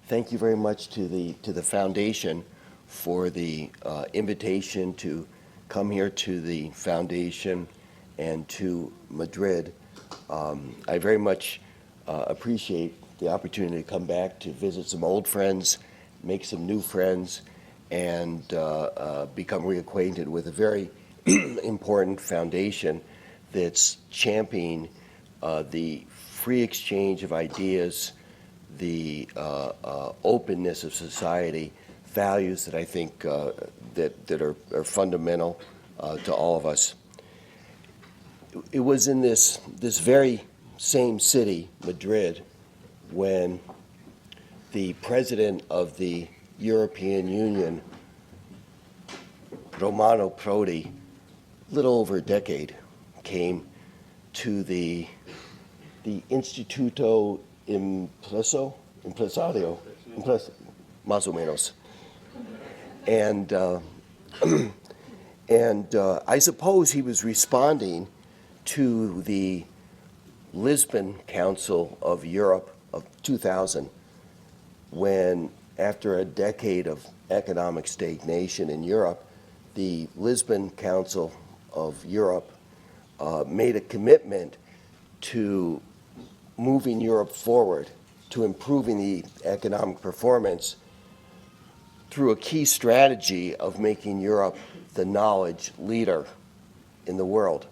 thank you very much to the Foundation for the invitation to come here to the Foundation and to Madrid. I very much appreciate the opportunity to come back to visit some old friends, make some new friends, and become reacquainted with a very important foundation that's championing the free exchange of ideas, the openness of society, values that I think that are fundamental to all of us. It was in this very same city, Madrid, when the president of the European Union, Romano Prodi, a little over a decade, came to the Instituto Empresario, más o menos. And I suppose he was responding to the Lisbon Council of Europe of 2000, when, after a decade of economic stagnation in Europe, the Lisbon Council of Europe made a commitment to moving Europe forward, to improving the economic performance through a key strategy of making Europe the knowledge leader in the world.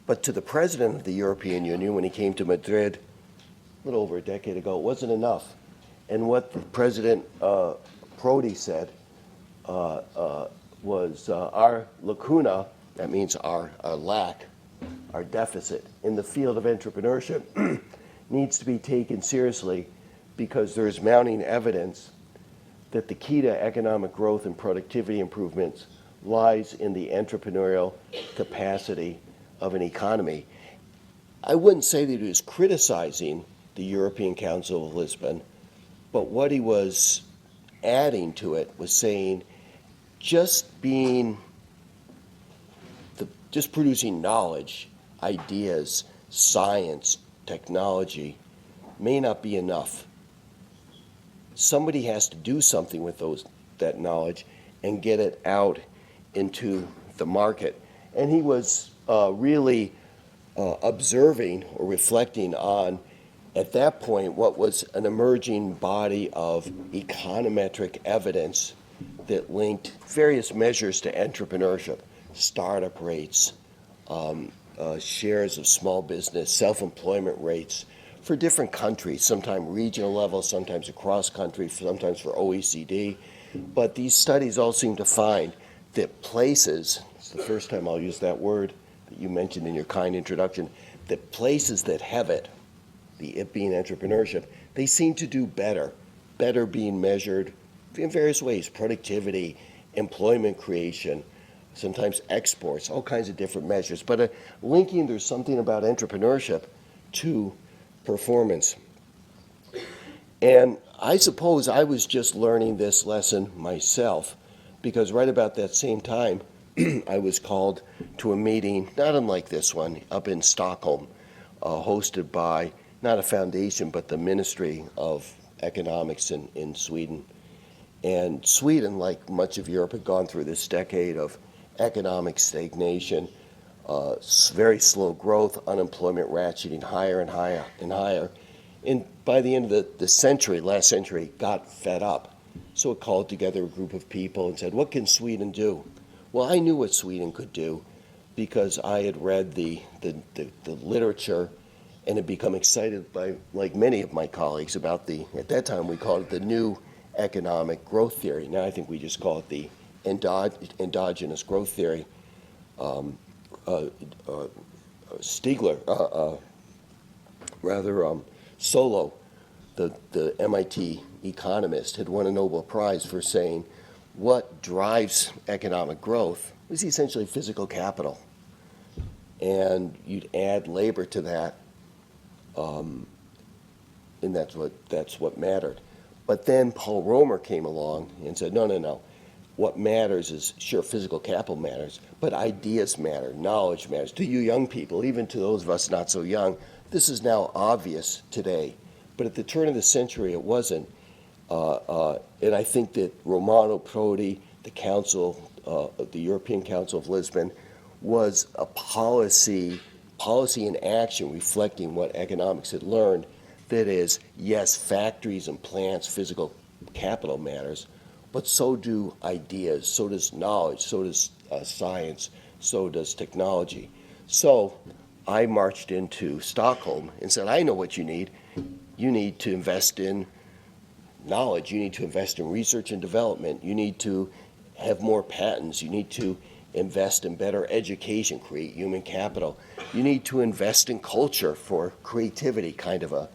But to the president of the European Union, when he came to Madrid a little over a decade ago, it wasn't enough. And what President Prodi said was our lacuna, that means our lack, our deficit in the field of entrepreneurship needs to be taken seriously, because there is mounting evidence that the key to economic growth and productivity improvements lies in the entrepreneurial capacity of an economy. I wouldn't say that he was criticizing the European Council of Lisbon, but what he was adding to it was saying just producing knowledge, ideas, science, technology may not be enough. Somebody has to do something with that knowledge and get it out into the market. And he was really observing or reflecting on, at that point, what was an emerging body of econometric evidence that linked various measures to entrepreneurship, startup rates, shares of small business, self-employment rates for different countries, sometimes regional level, sometimes across country, sometimes for OECD. But these studies all seem to find that places, it's the first time I'll use that word that you mentioned in your kind introduction, that places that have it being entrepreneurship, they seem to do better being measured in various ways: productivity, employment creation, sometimes exports, all kinds of different measures. But linking, there's something about entrepreneurship to performance. And I suppose I was just learning this lesson myself, because right about that same time, I was called to a meeting, not unlike this one, up in Stockholm, hosted by not a foundation, but the Ministry of Economics in Sweden. And Sweden, like much of Europe, had gone through this decade of economic stagnation, very slow growth, unemployment ratcheting higher and higher and higher. And by the end of the century, last century, got fed up. So it called together a group of people and said, what can Sweden do? Well, I knew what Sweden could do because I had read the literature and had become excited by, like many of my colleagues, about at that time we called it the new economic growth theory. Now I think we just call it the endogenous growth theory. Solow, the MIT economist, had won a Nobel Prize for saying what drives economic growth is essentially physical capital. And you'd add labor to that, and that's what mattered. But then Paul Romer came along and said, no. What matters is, sure, physical capital matters, but ideas matter, knowledge matters. To you young people, even to those of us not so young, this is now obvious today. But at the turn of the century, it wasn't. And I think that Romano Prodi, the Council, the European Council of Lisbon, was a policy in action reflecting what economics had learned. That is, yes, factories and plants, physical capital matters, but so do ideas, so does knowledge, so does science, so does technology. So I marched into Stockholm and said, I know what you need. You need to invest in knowledge. You need to invest in research and development. You need to have more patents. You need to invest in better education, create human capital. You need to invest in culture for creativity, kind of a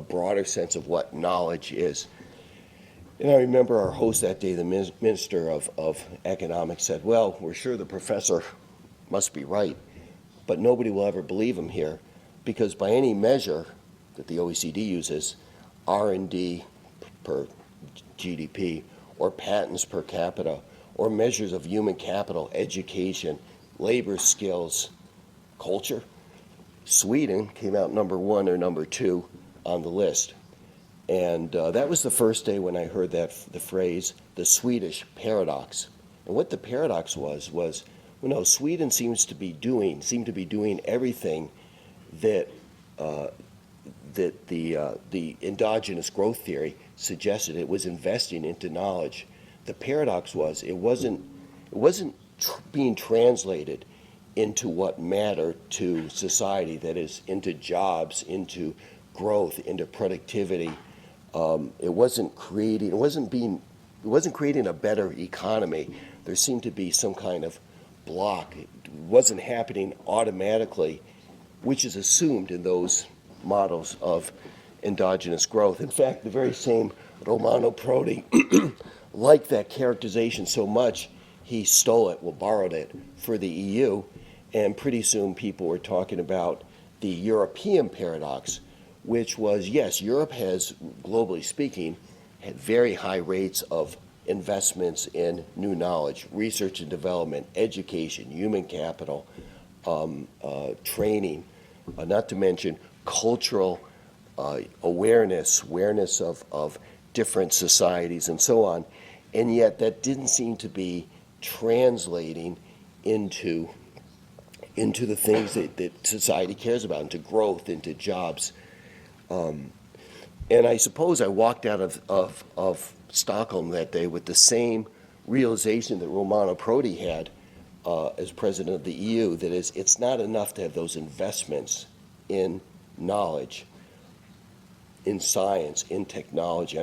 broader sense of what knowledge is. And I remember our host that day, the Minister of Economics, said, well, we're sure the professor must be right, but nobody will ever believe him here, because by any measure that the OECD uses, R&D per GDP, or patents per capita, or measures of human capital, education, labor skills, culture, Sweden came out number 1 or number 2 on the list. And that was the first day when I heard the phrase, the Swedish Paradox. And what the paradox was, Sweden seemed to be doing everything that the endogenous growth theory suggested. It was investing into knowledge. The paradox was it wasn't being translated into what mattered to society, that is, into jobs, into growth, into productivity. It wasn't creating a better economy. There seemed to be some kind of block. It wasn't happening automatically, which is assumed in those models of endogenous growth. In fact, the very same Romano Prodi liked that characterization so much, he stole it, borrowed it for the EU, and pretty soon people were talking about the European paradox, which was, yes, Europe has, globally speaking, had very high rates of investments in new knowledge, research and development, education, human capital, training, not to mention cultural awareness of different societies and so on. And yet that didn't seem to be translating into the things that society cares about, into growth, into jobs. And I suppose I walked out of Stockholm that day with the same realization that Romano Prodi had as president of the EU, that is, it's not enough to have those investments in knowledge, in science, in technology.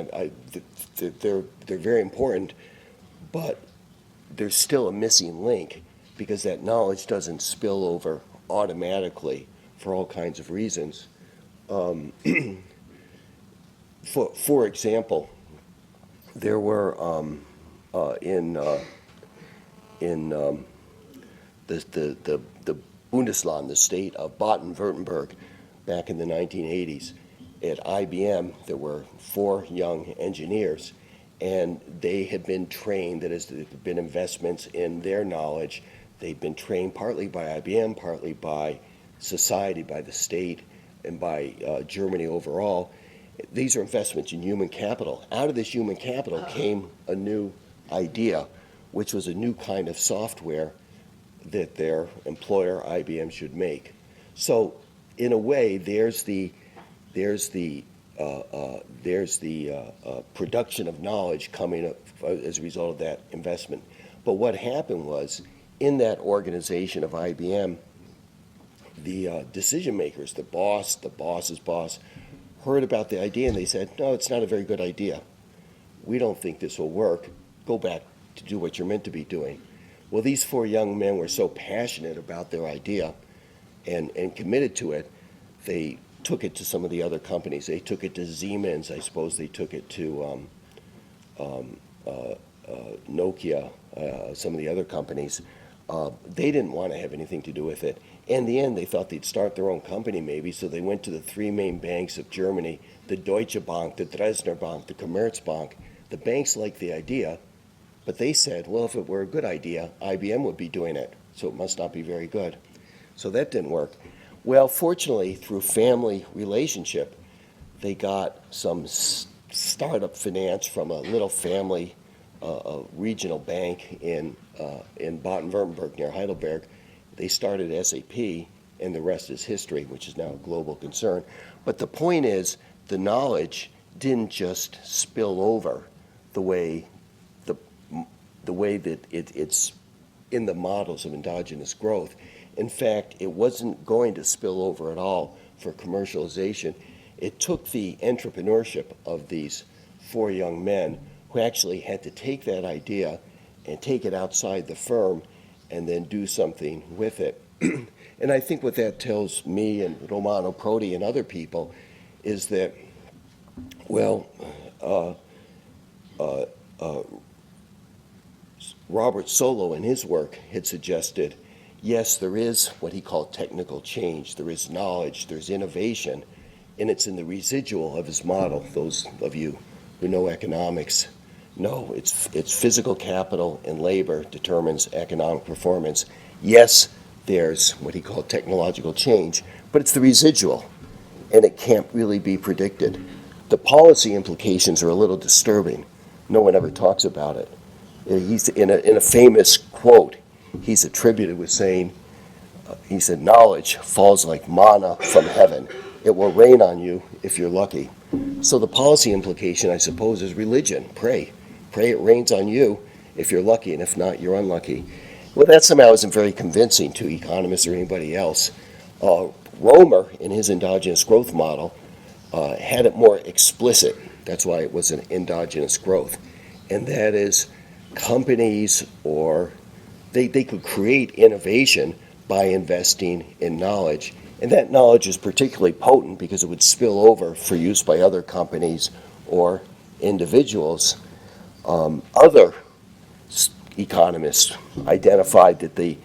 They're very important, but there's still a missing link, because that knowledge doesn't spill over automatically for all kinds of reasons. For example, there were in the Bundesland, the state of Baden-Württemberg, back in the 1980s, at IBM, there were 4 young engineers, and they had been trained, that is, there had been investments in their knowledge. They'd been trained partly by IBM, partly by society, by the state, and by Germany overall. These are investments in human capital. Out of this human capital came a new idea, which was a new kind of software that their employer, IBM, should make. So, in a way, there's the production of knowledge coming up as a result of that investment. But what happened was, in that organization of IBM, the decision makers, the boss's boss, heard about the idea, and they said, no, it's not a very good idea. We don't think this will work. Go back to do what you're meant to be doing. Well, these 4 young men were so passionate about their idea and committed to it, they took it to some of the other companies. They took it to Siemens. I suppose they took it to Nokia, some of the other companies. They didn't want to have anything to do with it. In the end, they thought they'd start their own company maybe, so they went to the 3 main banks of Germany, the Deutsche Bank, the Dresdner Bank, the Commerzbank. The banks liked the idea, but they said, well, if it were a good idea, IBM would be doing it, so it must not be very good. So that didn't work. Well, fortunately, through family relationship, they got some startup finance from a little family, a regional bank in Baden-Württemberg near Heidelberg. They started SAP, and the rest is history, which is now a global concern. But the point is, the knowledge didn't just spill over the way that it's in the models of endogenous growth. In fact, it wasn't going to spill over at all for commercialization. It took the entrepreneurship of these 4 young men who actually had to take that idea and take it outside the firm and then do something with it. And I think what that tells me and Romano Prodi and other people is that, well, Robert Solow in his work had suggested, yes, there is what he called technical change, there is knowledge, there's innovation, and it's in the residual of his model. Those of you who know economics know it's physical capital and labor determines economic performance. Yes, there's what he called technological change, but it's the residual, and it can't really be predicted. The policy implications are a little disturbing. No one ever talks about it. He's in a famous quote, he's attributed with saying, he said, knowledge falls like manna from heaven. It will rain on you if you're lucky. So the policy implication, I suppose, is religion. Pray. Pray it rains on you if you're lucky, and if not, you're unlucky. Well, that somehow isn't very convincing to economists or anybody else. Romer, in his endogenous growth model, had it more explicit. That's why it was an endogenous growth. And that is, companies they could create innovation by investing in knowledge. And that knowledge is particularly potent because it would spill over for use by other companies or individuals. Other economists identified that the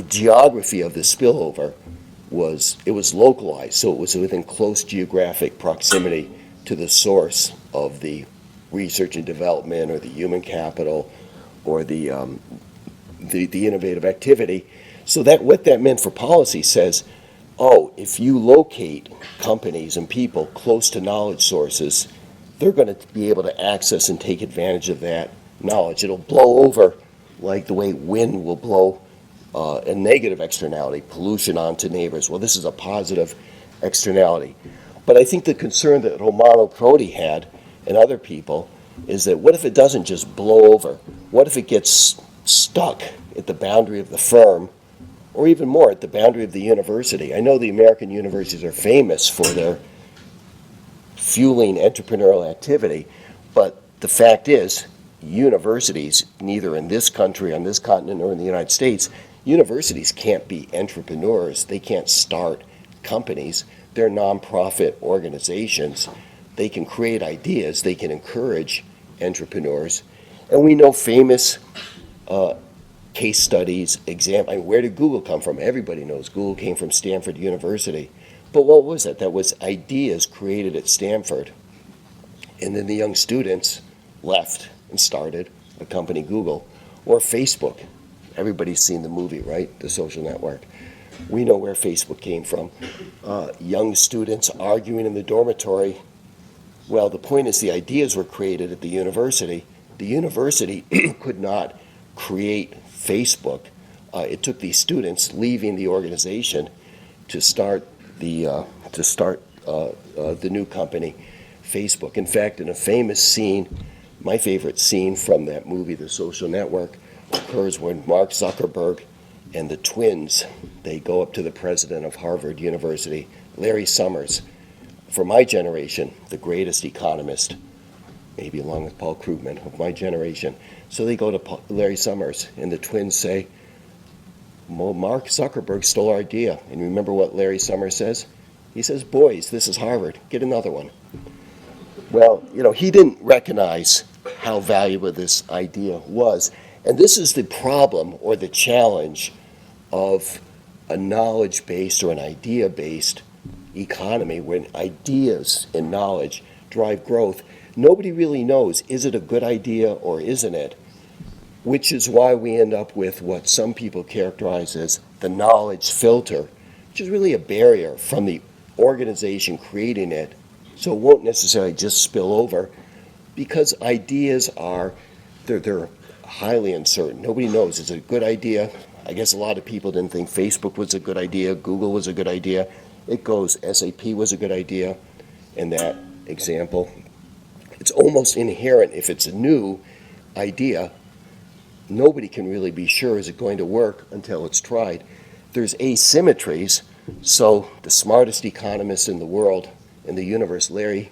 geography of the spillover was localized, so it was within close geographic proximity to the source of the research and development or the human capital or the innovative activity. So that what that meant for policy says, if you locate companies and people close to knowledge sources, they're going to be able to access and take advantage of that knowledge. It'll blow over like the way wind will blow a negative externality, pollution onto neighbors. Well, this is a positive externality. But I think the concern that Romano Prodi had and other people is that what if it doesn't just blow over? What if it gets stuck at the boundary of the firm, or even more, at the boundary of the university? I know the American universities are famous for their fueling entrepreneurial activity, but the fact is, universities, neither in this country, on this continent, or in the United States, universities can't be entrepreneurs. They can't start companies. They're nonprofit organizations. They can create ideas. They can encourage entrepreneurs. And we know famous case studies, where did Google come from? Everybody knows Google came from Stanford University. But what was it? That was ideas created at Stanford. And then the young students left and started a company, Google, or Facebook. Everybody's seen the movie, right? The Social Network. We know where Facebook came from. Young students arguing in the dormitory. Well, the point is the ideas were created at the university. The university could not create Facebook. It took these students leaving the organization to start the new company, Facebook. In fact, in a famous scene, my favorite scene from that movie, The Social Network, occurs when Mark Zuckerberg and the twins, they go up to the president of Harvard University, Larry Summers. For my generation, the greatest economist, maybe along with Paul Krugman, of my generation. So they go to Larry Summers, and the twins say, well, Mark Zuckerberg stole our idea. And remember what Larry Summers says? He says, boys, this is Harvard. Get another one. Well, he didn't recognize how valuable this idea was. And this is the problem or the challenge of a knowledge-based or an idea-based economy, when ideas and knowledge drive growth. Nobody really knows, is it a good idea or isn't it? Which is why we end up with what some people characterize as the knowledge filter, which is really a barrier from the organization creating it So it won't necessarily just spill over, because ideas they're highly uncertain. Nobody knows. Is it a good idea? I guess a lot of people didn't think Facebook was a good idea, Google was a good idea. It goes, SAP was a good idea in that example. It's almost inherent. If it's a new idea, nobody can really be sure is it going to work until it's tried. There's asymmetries, so the smartest economist in the world, in the universe, Larry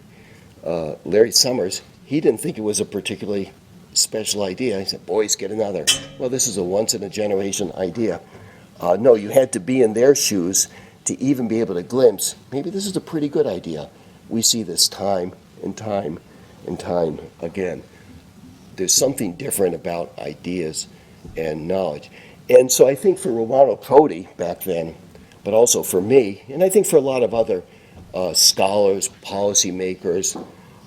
Summers, he didn't think it was a particularly special idea. He said, boys, get another. Well, this is a once-in-a-generation idea. No, you had to be in their shoes to even be able to glimpse, maybe this is a pretty good idea. We see this time and time and time again. There's something different about ideas and knowledge. And so I think for Romano Prodi back then, but also for me, and I think for a lot of other scholars, policymakers,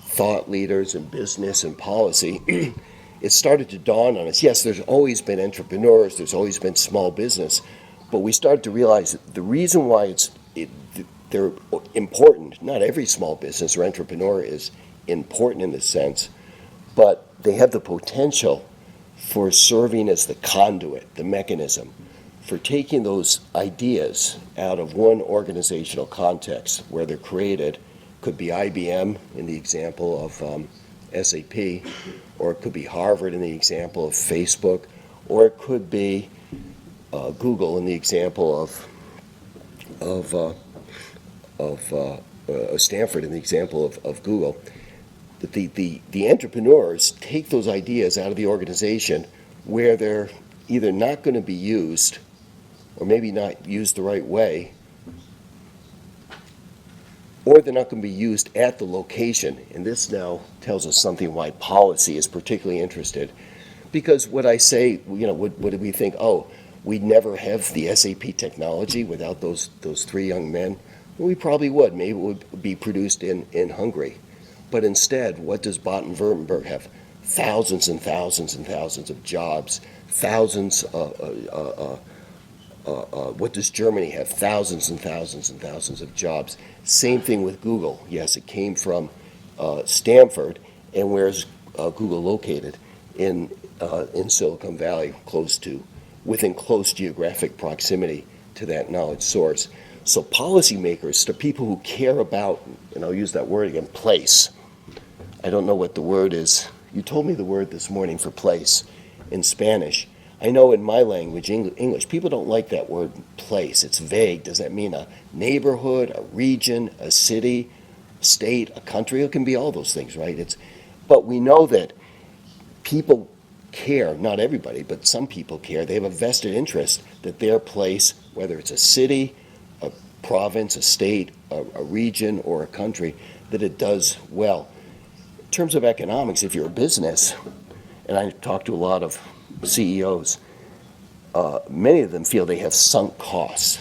thought leaders in business and policy, it started to dawn on us. Yes, there's always been entrepreneurs, there's always been small business, but we started to realize that the reason why they're important, not every small business or entrepreneur is important in this sense, but they have the potential for serving as the conduit, the mechanism, for taking those ideas out of one organizational context where they're created. Could be IBM in the example of SAP, or it could be Harvard in the example of Facebook, or it could be Google in the example of Stanford in the example of Google. The entrepreneurs take those ideas out of the organization where they're either not going to be used or maybe not used the right way, or they're not going to be used at the location. And this now tells us something why policy is particularly interested. Because what I say, what do we think? Oh, we'd never have the SAP technology without those three young men. Well, we probably would. Maybe it would be produced in Hungary. But instead, what does Baden-Württemberg have? Thousands and thousands and thousands of jobs. What does Germany have? Thousands and thousands and thousands of jobs. Same thing with Google. Yes, it came from Stanford. And where's Google located? In Silicon Valley, within close geographic proximity to that knowledge source. So policymakers, the people who care about, and I'll use that word again, place. I don't know what the word is. You told me the word this morning for place in Spanish. I know in my language, English, people don't like that word place. It's vague. Does that mean a neighborhood, a region, a city, state, a country? It can be all those things, right? But we know that people care, not everybody, but some people care. They have a vested interest that their place, whether it's a city, a province, a state, a region, or a country, that it does well. In terms of economics, if you're a business, and I talk to a lot of CEOs, many of them feel they have sunk costs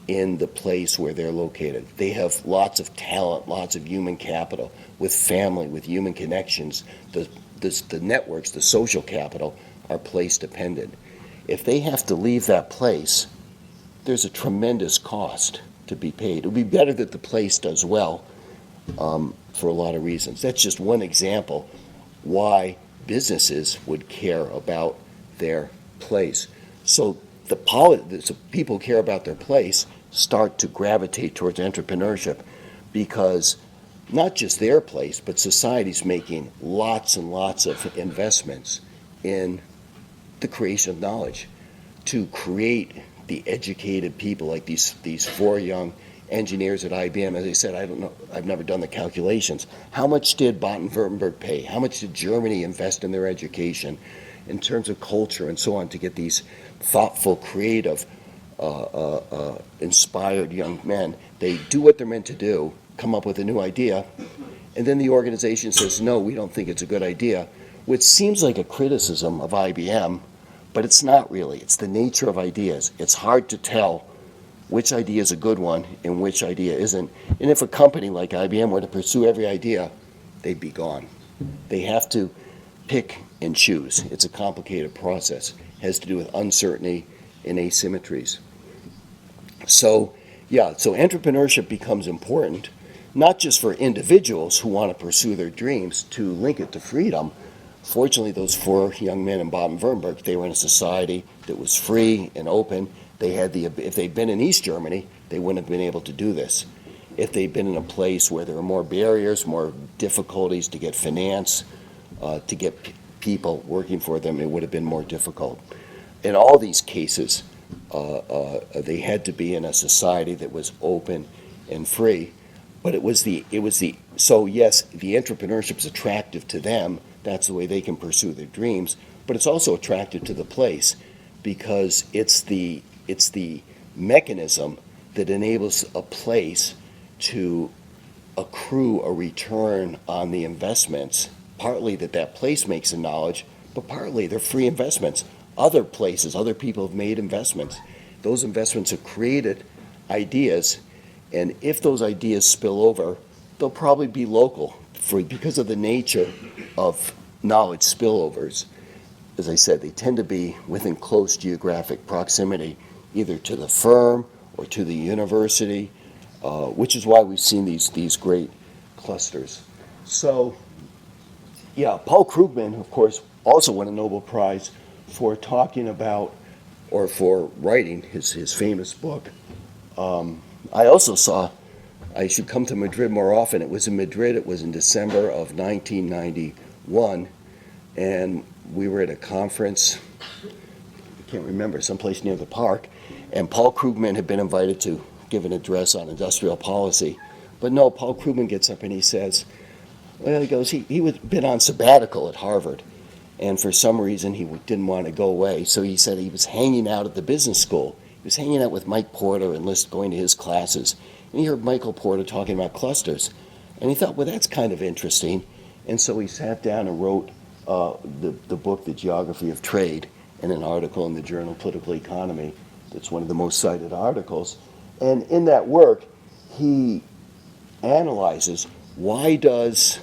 in the place where they're located. They have lots of talent, lots of human capital, with family, with human connections. The networks, the social capital, are place dependent. If they have to leave that place, there's a tremendous cost to be paid. It would be better that the place does well for a lot of reasons. That's just one example why businesses would care about their place. So so people care about their place start to gravitate towards entrepreneurship, because not just their place, but society's making lots and lots of investments in the creation of knowledge to create the educated people, like these four young engineers at IBM. As I said, I don't know, I've never done the calculations. How much did Baden-Württemberg pay? How much did Germany invest in their education in terms of culture and so on to get these thoughtful, creative, inspired young men? They do what they're meant to do, come up with a new idea, and then the organization says, no, we don't think it's a good idea, which seems like a criticism of IBM, but it's not really. It's the nature of ideas. It's hard to tell which idea is a good one and which idea isn't. And if a company like IBM were to pursue every idea, they'd be gone. They have to pick and choose. It's a complicated process. It has to do with uncertainty and asymmetries. So entrepreneurship becomes important not just for individuals who want to pursue their dreams to link it to freedom. Fortunately, those 4 young men in Baden-Württemberg, they were in a society that was free and open. They had if they'd been in East Germany, they wouldn't have been able to do this. If they'd been in a place where there were more barriers, more difficulties to get finance, to get people working for them, it would have been more difficult. In all these cases, they had to be in a society that was open and free. But so yes, the entrepreneurship is attractive to them. That's the way they can pursue their dreams. But it's also attractive to the place because it's the mechanism that enables a place to accrue a return on the investments. Partly that place makes in knowledge, but partly they're free investments. Other places, other people have made investments. Those investments have created ideas, and if those ideas spill over, they'll probably be local because of the nature of knowledge spillovers. As I said, they tend to be within close geographic proximity, either to the firm or to the university, which is why we've seen these great clusters. So, yeah, Paul Krugman, of course, also won a Nobel Prize for talking about, or for writing his famous book. I also saw I should come to Madrid more often. It was in Madrid. It was in December of 1991, and we were at a conference, I can't remember, someplace near the park, and Paul Krugman had been invited to give an address on industrial policy. But no, Paul Krugman gets up and he says, well, he goes, he had been on sabbatical at Harvard, and for some reason he didn't want to go away, so he said he was hanging out at the business school. He was hanging out with Mike Porter and going to his classes. And he heard Michael Porter talking about clusters. And he thought, well, that's kind of interesting. And so he sat down and wrote the book, The Geography of Trade, and an article in the journal Political Economy. That's one of the most cited articles. And in that work, he analyzes why does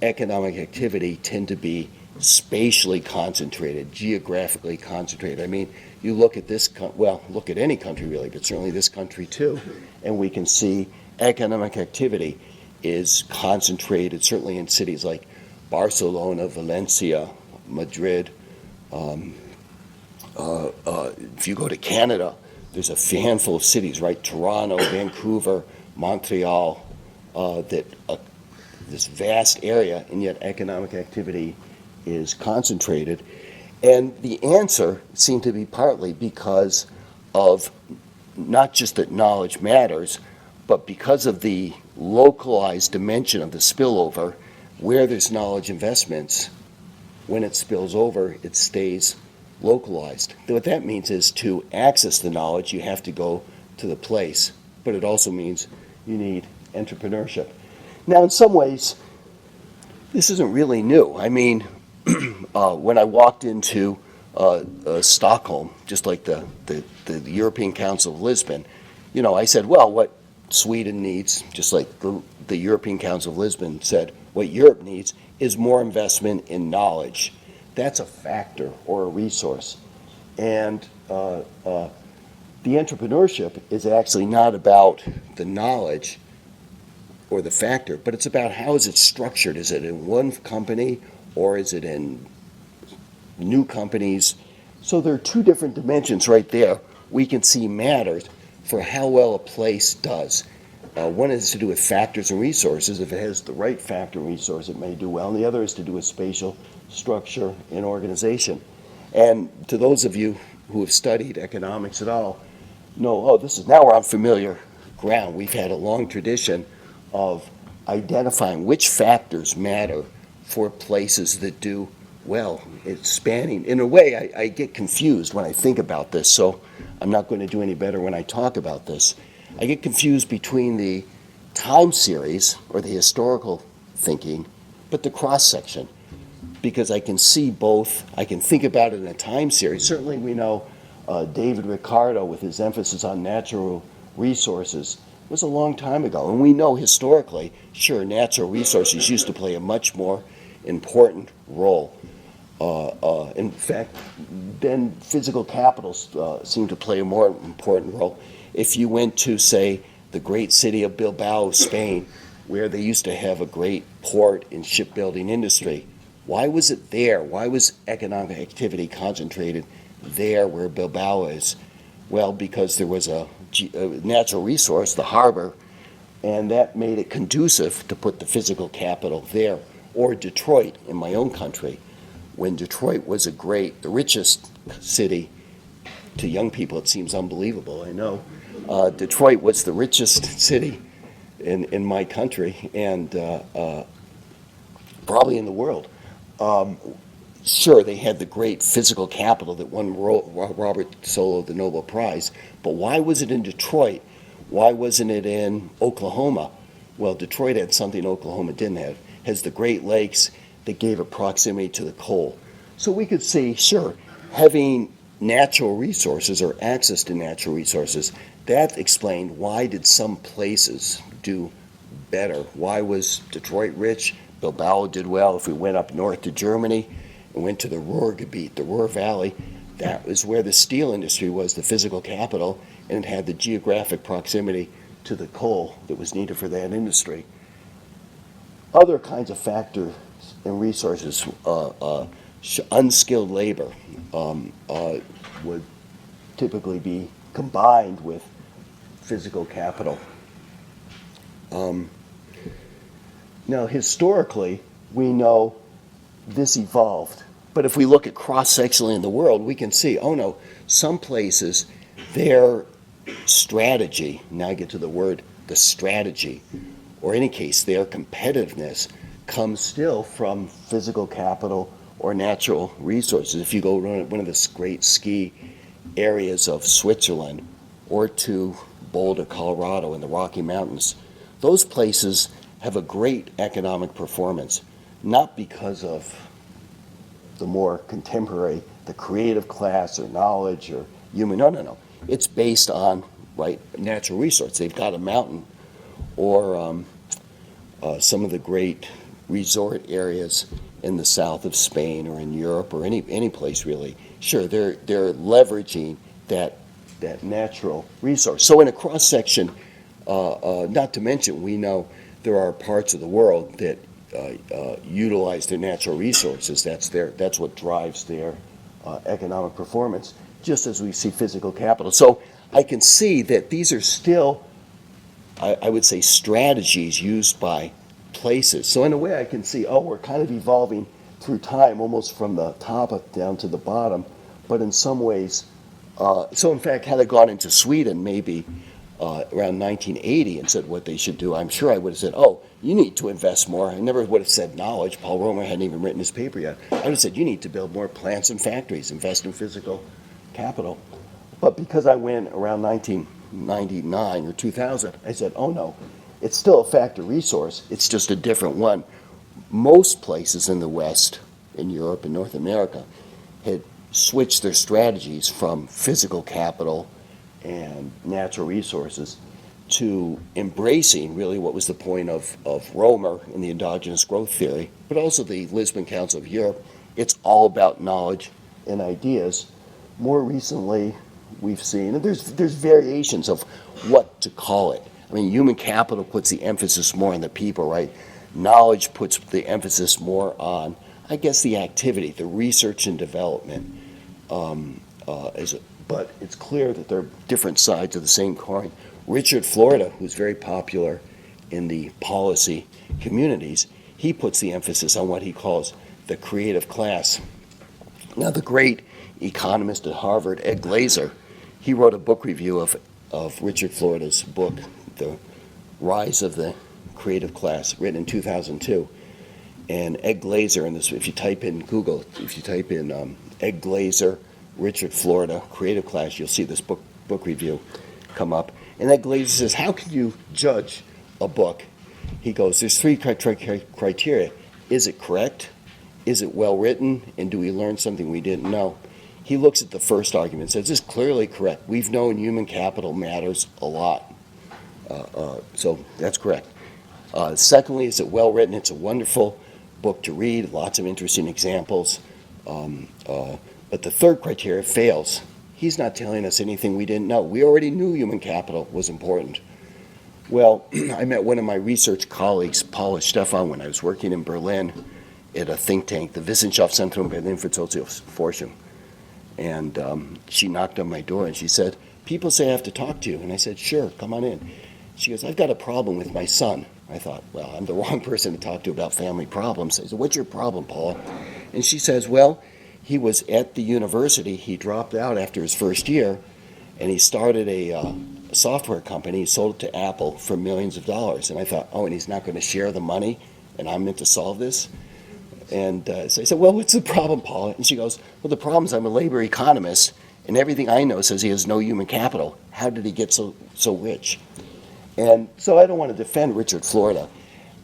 economic activity tend to be spatially concentrated, geographically concentrated. I mean, you look at look at any country really, but certainly this country too, and we can see economic activity is concentrated, certainly in cities like Barcelona, Valencia, Madrid. If you go to Canada, there's a handful of cities, right? Toronto, Vancouver, Montreal, this vast area, and yet economic activity is concentrated. And the answer seemed to be partly because of not just that knowledge matters, but because of the localized dimension of the spillover. Where there's knowledge investments, when it spills over, it stays localized. What that means is to access the knowledge, you have to go to the place, but it also means you need entrepreneurship. Now, in some ways, this isn't really new. I mean, when I walked into Stockholm, just like the European Council of Lisbon, I said, well, what Sweden needs, just like the European Council of Lisbon said, what Europe needs is more investment in knowledge. That's a factor or a resource. And the entrepreneurship is actually not about the knowledge or the factor, but it's about how is it structured. Is it in one company or is it in new companies? So there are two different dimensions right there we can see matters for how well a place does. One is to do with factors and resources. If it has the right factor and resource, it may do well. And the other is to do with spatial structure and organization. And to those of you who have studied economics at all, know, now we're on familiar ground. We've had a long tradition of identifying which factors matter for places that do well. It's spanning. In a way, I get confused when I think about this, so I'm not going to do any better when I talk about this. I get confused between the time series, or the historical thinking, but the cross-section, because I can see both. I can think about it in a time series. Certainly we know David Ricardo, with his emphasis on natural resources, was a long time ago. And we know historically, sure, natural resources used to play a much more important role. In fact, then physical capitals seem to play a more important role. If you went to, say, the great city of Bilbao, Spain, where they used to have a great port and shipbuilding industry. Why was it there? Why was economic activity concentrated there where Bilbao is? Well, because there was a natural resource, the harbor, and that made it conducive to put the physical capital there. Or Detroit in my own country, when Detroit was the richest city. To young people, it seems unbelievable, I know. Detroit was the richest city in my country and probably in the world. Sure, they had the great physical capital that won Robert Solow the Nobel Prize, but why was it in Detroit? Why wasn't it in Oklahoma? Well, Detroit had something Oklahoma didn't have. It has the Great Lakes that gave it proximity to the coal. So we could see, sure, having natural resources or access to natural resources, that explained why did some places do better. Why was Detroit rich? Bilbao did well. If we went up north to Germany and went to the Ruhrgebiet, the Ruhr Valley, that was where the steel industry was, the physical capital, and it had the geographic proximity to the coal that was needed for that industry. Other kinds of factors and resources, unskilled labor would typically be combined with physical capital. Now, historically, we know this evolved. But if we look at cross-sectionally in the world, we can see, oh no, some places, their strategy, now I get to the word, the strategy, or in any case, their competitiveness comes still from physical capital or natural resources. If you go to one of the great ski areas of Switzerland or to Boulder, Colorado in the Rocky Mountains, those places have a great economic performance, not because of the more contemporary, the creative class or knowledge or human, no. It's based on, natural resource. They've got a mountain or some of the great resort areas in the south of Spain or in Europe or any place really. Sure, they're leveraging that natural resource. So in a cross-section, not to mention, we know there are parts of the world that utilize their natural resources. That's what drives their economic performance, just as we see physical capital. So I can see that these are still, I would say, strategies used by places. So in a way I can see, we're kind of evolving through time, almost from the top down to the bottom, but in some ways, so in fact, had I gone into Sweden maybe around 1980 and said what they should do, I'm sure I would have said, you need to invest more. I never would have said knowledge. Paul Romer hadn't even written his paper yet. I would have said, you need to build more plants and factories, invest in physical capital. But because I went around 1999 or 2000, I said, no, it's still a factor resource. It's just a different one. Most places in the West, in Europe and North America, had switched their strategies from physical capital and natural resources to embracing really what was the point of Romer in the endogenous growth theory, but also the Lisbon Council of Europe. It's all about knowledge and ideas. More recently, we've seen, and there's variations of what to call it. I mean, human capital puts the emphasis more on the people, right? Knowledge puts the emphasis more on, I guess, the activity, the research and development. But it's clear that they're different sides of the same coin. Richard Florida, who's very popular in the policy communities, he puts the emphasis on what he calls the creative class. Now, the great economist at Harvard, Ed Glazer, he wrote a book review of Richard Florida's book, The Rise of the Creative Class, written in 2002. And Ed Glazer, if you type in Google, if you type in Ed Glazer, Richard Florida, creative class, you'll see this book review come up. And Ed Glazer says, how can you judge a book? He goes, there's three criteria. Is it correct? Is it well written? And do we learn something we didn't know? He looks at the first argument and says, it's clearly correct. We've known human capital matters a lot. So that's correct. Secondly, is it well written? It's a wonderful book to read, lots of interesting examples. But the third criteria fails. He's not telling us anything we didn't know. We already knew human capital was important. Well, I met one of my research colleagues, Paula Stephan, when I was working in Berlin at a think tank, the Wissenschaftszentrum Berlin für Sozialforschung. And she knocked on my door and she said, "People say I have to talk to you." And I said, "Sure, come on in." She goes, "I've got a problem with my son." I thought, well, I'm the wrong person to talk to about family problems. I said, "What's your problem, Paula?" And she says, "Well, he was at the university. He dropped out after his first year, and he started a software company. He sold it to Apple for millions of dollars." And I thought, oh, and he's not going to share the money, and I'm meant to solve this? And so I said, "Well, what's the problem, Paula?" And she goes, "Well, the problem is I'm a labor economist, and everything I know says he has no human capital. How did he get so rich?" And so I don't want to defend Richard Florida.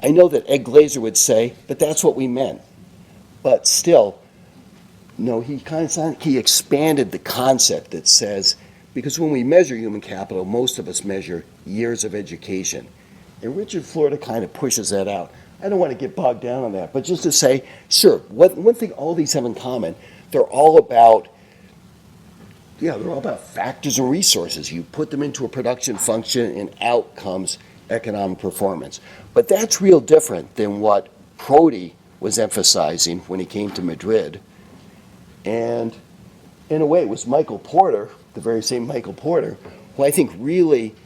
I know that Ed Glazer would say, but that's what we meant. But still, no, he expanded the concept that says, because when we measure human capital, most of us measure years of education. And Richard Florida kind of pushes that out. I don't want to get bogged down on that, but just to say, sure, one thing all these have in common, they're all about factors and resources. You put them into a production function and out comes economic performance. But that's real different than what Prodi was emphasizing when he came to Madrid. And in a way, it was Michael Porter, the very same Michael Porter, who I think really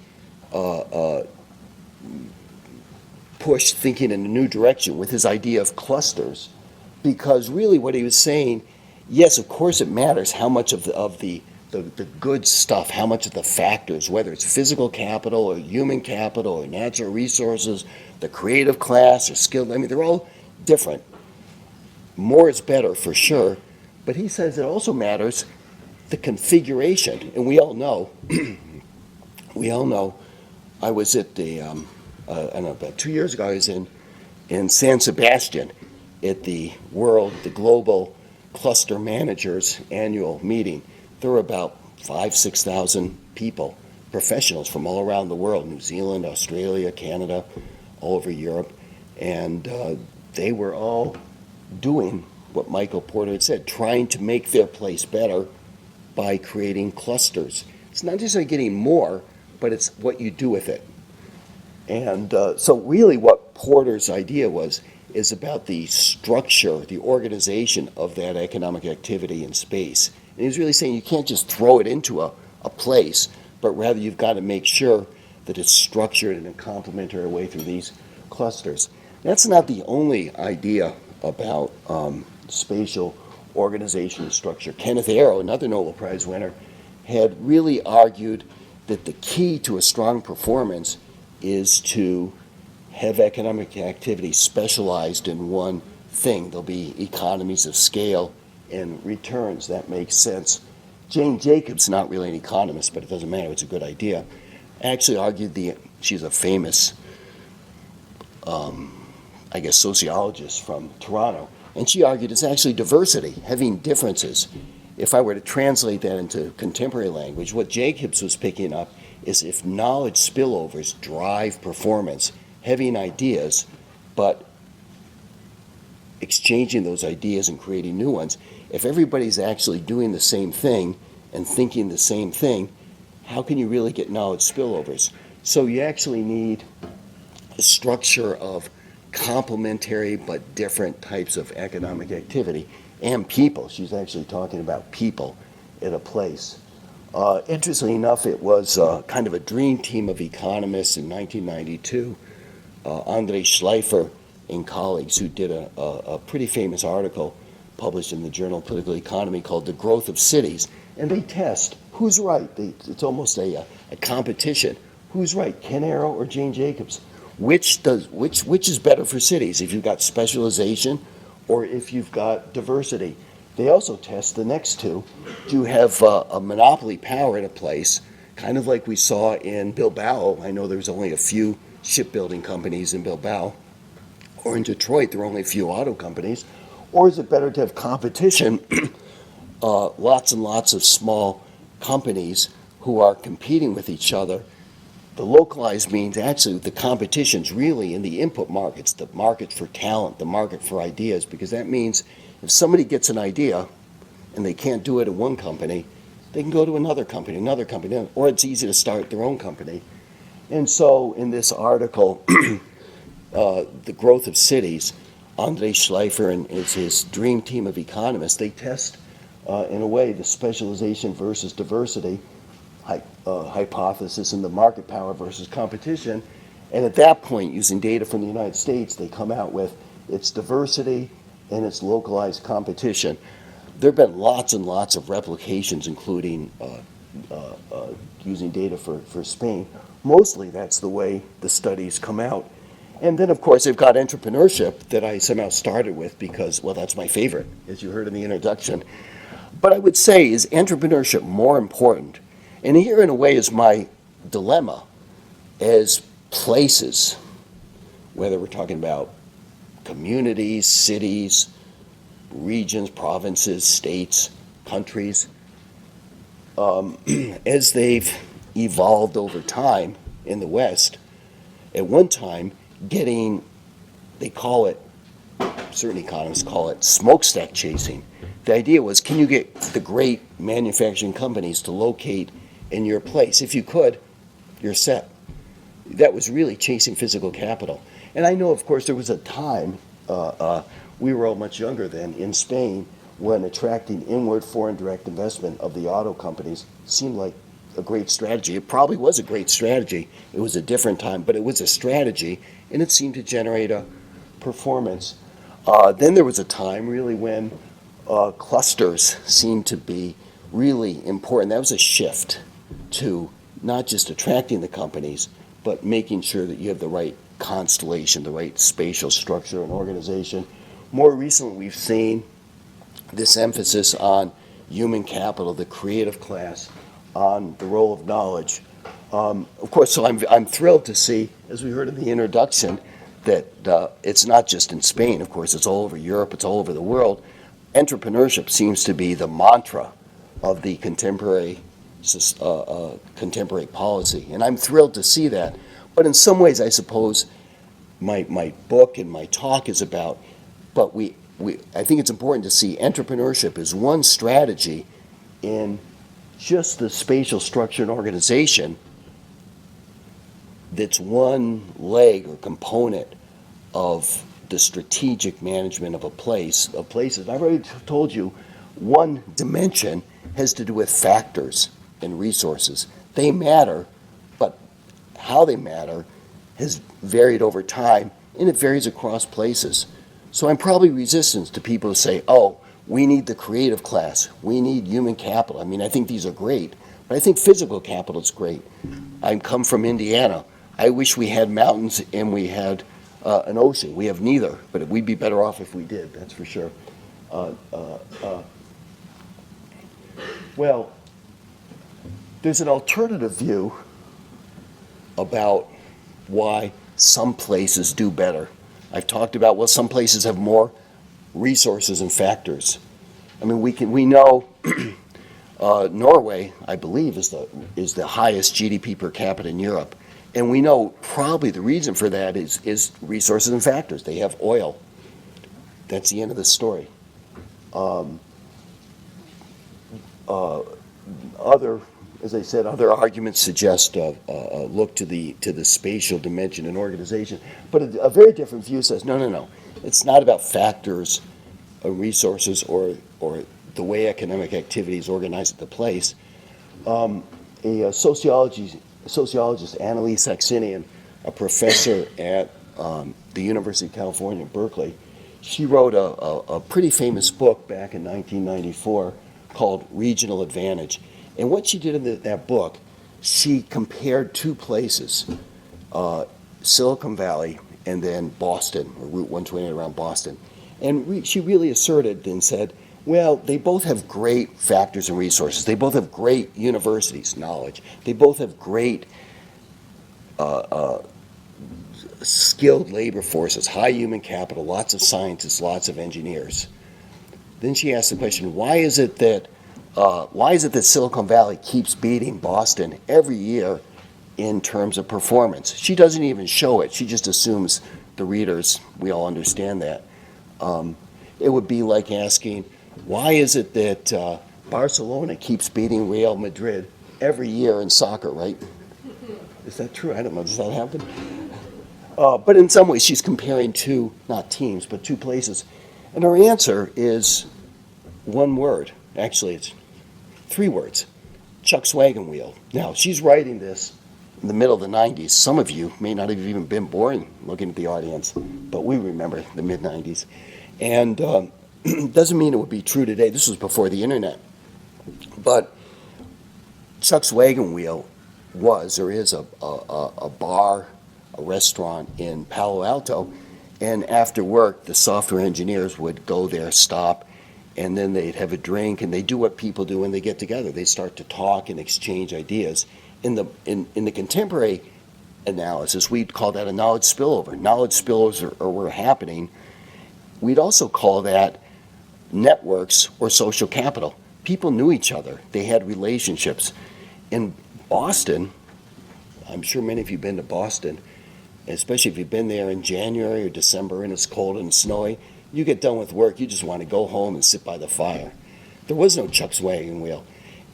pushed thinking in a new direction with his idea of clusters. Because really what he was saying, yes, of course it matters how much of the good stuff, how much of the factors, whether it's physical capital or human capital or natural resources, the creative class or skilled, I mean, they're all different. More is better for sure, but he says it also matters the configuration. And we all know, I was at the, I don't know, about 2 years ago, I was in San Sebastian at the global cluster managers annual meeting. There were about 6,000 people, professionals from all around the world, New Zealand, Australia, Canada, all over Europe, and they were all doing what Michael Porter had said, trying to make their place better by creating clusters. It's not just like getting more, but it's what you do with it. And so really what Porter's idea is about the structure, the organization of that economic activity in space. And he was really saying you can't just throw it into a place, but rather you've got to make sure that it's structured in a complementary way through these clusters. That's not the only idea about spatial organization and structure. Kenneth Arrow, another Nobel Prize winner, had really argued that the key to a strong performance is to have economic activity specialized in one thing. There'll be economies of scale and returns. That makes sense. Jane Jacobs, not really an economist, but it doesn't matter, it's a good idea, actually argued she's a famous, sociologist from Toronto, and she argued it's actually diversity, having differences. If I were to translate that into contemporary language, what Jacobs was picking up is if knowledge spillovers drive performance, having ideas, but exchanging those ideas and creating new ones, if everybody's actually doing the same thing and thinking the same thing, how can you really get knowledge spillovers? So you actually need a structure of complementary but different types of economic activity and people. She's actually talking about people at a place. Interestingly enough, it was kind of a dream team of economists in 1992. Andre Schleifer and colleagues who did a pretty famous article published in the Journal of Political Economy called The Growth of Cities. And they test who's right. It's almost a competition. Who's right, Ken Arrow or Jane Jacobs? Which is better for cities, if you've got specialization or if you've got diversity? They also test the next two. Do you have a monopoly power in a place, kind of like we saw in Bilbao? I know there's only a few shipbuilding companies in Bilbao. Or in Detroit, there are only a few auto companies. Or is it better to have competition, lots and lots of small companies who are competing with each other? The localized means actually the competition's really in the input markets, the market for talent, the market for ideas, because that means if somebody gets an idea and they can't do it at one company, they can go to another company, or it's easy to start their own company. And so in this article, The Growth of Cities, Andre Schleifer and his dream team of economists, they test, in a way, the specialization versus diversity hypothesis and the market power versus competition. And at that point, using data from the United States, they come out with its diversity and its localized competition. There have been lots and lots of replications, including using data for Spain. Mostly that's the way the studies come out. And then, of course, they've got entrepreneurship that I somehow started with because, well, that's my favorite, as you heard in the introduction. But I would say, is entrepreneurship more important? And here, in a way, is my dilemma as places, whether we're talking about communities, cities, regions, provinces, states, countries, as they've evolved over time in the West, at one time getting, they call it, certain economists call it smokestack chasing. The idea was, can you get the great manufacturing companies to locate in your place? If you could, you're set. That was really chasing physical capital. And I know, of course, there was a time, we were all much younger then, in Spain, when attracting inward foreign direct investment of the auto companies seemed like a great strategy. It probably was a great strategy. It was a different time, but it was a strategy, and it seemed to generate a performance. Then there was a time, really, when clusters seemed to be really important. That was a shift to not just attracting the companies, but making sure that you have the right constellation, the right spatial structure and organization. More recently, we've seen this emphasis on human capital, the creative class, on the role of knowledge. Of course, so I'm thrilled to see, as we heard in the introduction, that it's not just in Spain. Of course, it's all over Europe, it's all over the world. Entrepreneurship seems to be the mantra of the contemporary policy, and I'm thrilled to see that. But in some ways, I suppose my book and my talk is about, but I think it's important to see entrepreneurship as one strategy in just the spatial structure and organization that's one leg or component of the strategic management of a place, of places. I've already told you one dimension has to do with factors and resources. They matter, but how they matter has varied over time, and it varies across places. So I'm probably resistant to people who say, oh, we need the creative class, we need human capital. I mean, I think these are great, but I think physical capital is great. I come from Indiana. I wish we had mountains and we had an ocean. We have neither, but we'd be better off if we did, that's for sure. Well, there's an alternative view about why some places do better. I've talked about, well, some places have more resources and factors. I mean, we know Norway, I believe, is the highest GDP per capita in Europe. And we know probably the reason for that is resources and factors. They have oil. That's the end of the story. As I said, other arguments suggest look to the spatial dimension and organization. But a very different view says, no. It's not about factors or resources or the way economic activity is organized at the place. A sociologist, Annalise Saxenian, a professor at the University of California, Berkeley, she wrote a pretty famous book back in 1994 called Regional Advantage. And what she did in that book, she compared two places, Silicon Valley and then Boston, or Route 128 around Boston. And she really asserted and said, well, they both have great factors and resources. They both have great universities, knowledge. They both have great skilled labor forces, high human capital, lots of scientists, lots of engineers. Then she asked the question, why is it that Silicon Valley keeps beating Boston every year in terms of performance? She doesn't even show it. She just assumes the readers, we all understand that. It would be like asking, why is it that Barcelona keeps beating Real Madrid every year in soccer, right? Is that true? I don't know. Does that happen? But in some ways, she's comparing two, not teams, but two places. And her answer is one word. Actually, it's 3 words. Chuck's Wagon Wheel. Now, she's writing this in the middle of the 90s. Some of you may not have even been born, looking at the audience, but we remember the mid-90s. And doesn't mean it would be true today. This was before the internet. But Chuck's Wagon Wheel was or is a bar, a restaurant in Palo Alto, and after work, the software engineers would go there, stop, and then they'd have a drink, and they do what people do when they get together. They start to talk and exchange ideas. In the contemporary analysis, we'd call that a knowledge spillover. Knowledge spillovers were happening. We'd also call that networks or social capital. People knew each other. They had relationships. In Boston, I'm sure many of you have been to Boston, especially if you've been there in January or December and it's cold and snowy, you get done with work, you just want to go home and sit by the fire. There was no Chuck's Wagon Wheel.